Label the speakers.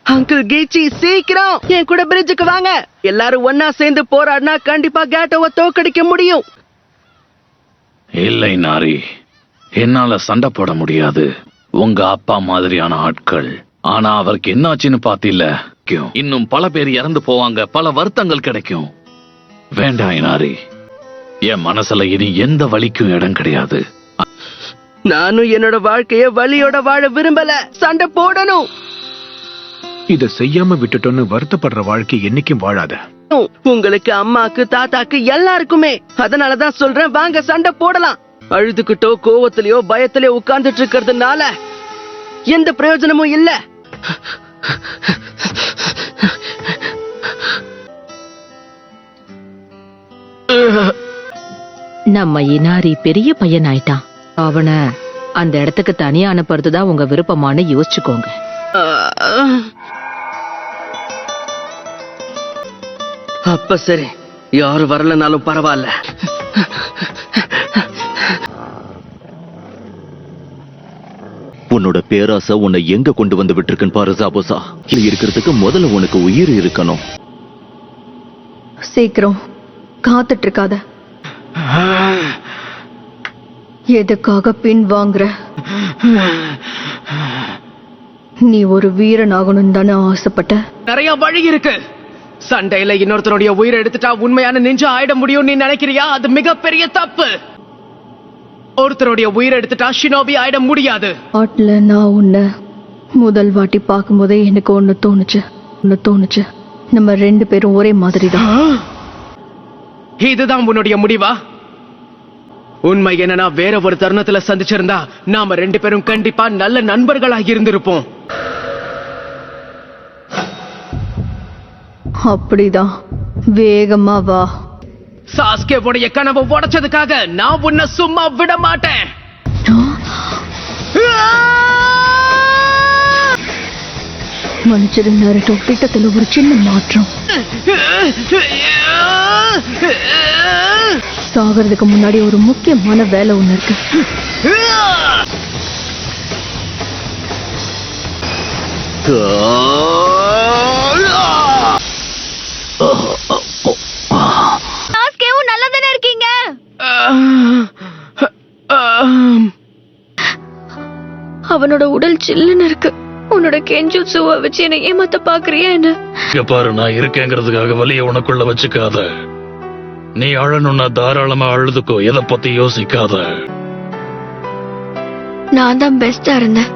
Speaker 1: Uncle கீச்சி சீக்கிரம் என் கூட பிரிட்ஜுக்கு வாங்க. எல்லாரும் ஒன்னா சேர்ந்து போராடினா கண்டிப்பா கேட்டோவை தோக்கடிக்க முடியும்.
Speaker 2: இல்லை நாரி, என்னால சண்டை போட முடியாது. உங்க அப்பா மாதிரியான ஆட்கள். ஆனா அவருக்கு என்னாச்சுன்னு பாத்தில, இன்னும் பல பேர் இறந்து போவாங்க, பல வருத்தங்கள் கிடைக்கும். வேண்டாம் நாரி, என் மனசுல இனி எந்த வலிக்கும் இடம் கிடையாது.
Speaker 1: நானும் என்னோட வாழ்க்கைய வலியோட வாழ விரும்பல. சண்டை போடணும்.
Speaker 3: இத செய்யாம விட்டுட்டோன்னு வருத்தப்படுற வாழ்க்கை என்னைக்கும் வாழாத.
Speaker 1: உங்களுக்கு, அம்மாக்கு, தாத்தாக்கு, எல்லாருக்குமே. அதனாலதான் சொல்றேன், வாங்க சண்டை போடலாம். அழுதுகிட்டோ கோவத்திலயோ பயத்திலயோ உட்கார்ந்துட்டு இருக்கிறதுனால எந்த பிரயோஜனமும் இல்ல.
Speaker 4: நம்ம இனாரி பெரிய பையன் ஆயிட்டான். அவனை அந்த இடத்துக்கு தனியா அனுப்புறதுதான் உங்க விருப்பமானு யோசிச்சுக்கோங்க.
Speaker 1: அப்ப சரி, யாரும் வரலனாலும் பரவாயில்ல.
Speaker 5: உன்னோட பேராசை உன்னை எங்க கொண்டு வந்து விட்டுருக்குன்னு பாரு சாபோசா. இது இருக்கிறதுக்கு முதல்ல உனக்கு உயிர் இருக்கணும்.
Speaker 6: சீக்கிரம், காத்துட்டு இருக்காத. எதுக்காக பின் வாங்குற? நீ ஒரு வீரன் ஆகணும் தானே ஆசைப்பட்ட?
Speaker 1: நிறைய வழி இருக்கு. சண்டையில இன்னொருத்தருடைய உயிரை எடுத்துட்டா உண்மையான நெஞ்சு ஆயிட முடியும் நீ நினைக்கிறியா? அது மிகப்பெரிய தப்பு. ஒருத்தருடைய உயிரை எடுத்துட்டா ஷினோபி ஆயிட முடியாது.
Speaker 6: ஆட்ல நான் உன்னை முதல் வாட்டி பார்க்கும் போதே எனக்கு ஒண்ணு தோணுச்சு. நம்ம 2 பேரும் ஒரே மாதிரி தான்.
Speaker 1: இதுதான் உன்னுடைய முடிவா? உண்மை என்னன்னா, வேற ஒரு தருணத்துல சந்திச்சிருந்தா நாம 2 பேரும் கண்டிப்பா நல்ல நண்பர்களாக இருந்திருப்போம்.
Speaker 6: அப்படிதான், வேகமா வா.
Speaker 1: சாஸ்கே உடைய கனவை உடைச்சதுக்காக நான் உன்னை சும்மா விட மாட்டேன்.
Speaker 6: மன்னிச்சிரு நருட்டோ, திட்டத்துல ஒரு சின்ன மாற்றம். சாகிறதுக்கு முன்னாடி ஒரு முக்கியமான வேலை ஒண்ணு இருக்கு.
Speaker 7: நல்லதானே இருக்கீங்க? அவனோட உடல் சில்லுன்னு இருக்கு. உன்னோட கெஞ்சுட்சுவை வச்சு என்ன ஏமாத்த பாக்குறியா என்ன?
Speaker 2: பாரு, நான் இருக்கேங்கிறதுக்காக வலிய உனக்குள்ள வச்சுக்காத. நீ அழணும்னா தாராளமா அழுதுக்கோ, எதை பத்தி யோசிக்காத.
Speaker 7: நான் தான் பெஸ்டா இருந்தேன்.